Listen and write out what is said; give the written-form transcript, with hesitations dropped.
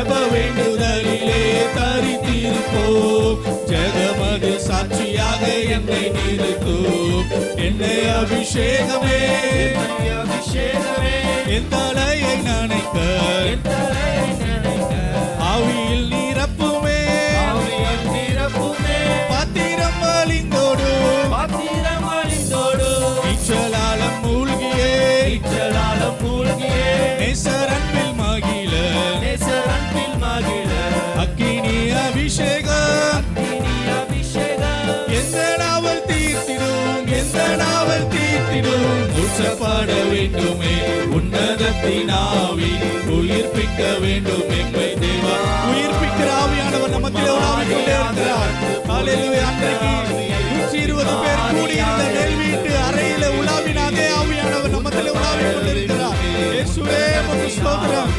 ஜெப வேண்டுதலிலே தரித்திருப்போம். ஜெகமது சாட்சியாக என்னை நிறுத்தும். என்னை அபிஷேகமே என் தலையை நனைக்க ஆவியில் நிரப்புமே. பாத்திரம் அழிந்தோடும் இச்சலாலம் மூழ்கியே நேசரன்பில் மகிழ அக்கினி அபிஷேகம் எந்த நாவல் தீர்த்திடும் உச்சப்பட வேண்டுமே. உன்னதத்தின் ஆவி உயிர்ப்பிக்க வேண்டும் எம்மை தேவா. உயிர்ப்பிக்கிற ஆவியானவர் நமக்கு உலாவிக் கொண்டே இருக்கிறார். ஹல்லேலூயா. அன்றைக்கு 120 பேர் கூடி அந்த நெல் வீட்டு அறையில உலாவின அதே ஆவியானவர் நமக்கு உலாவிக் கொண்டிருக்கிறார். இயேசுவே உமக்கு ஸ்தோத்திரம்.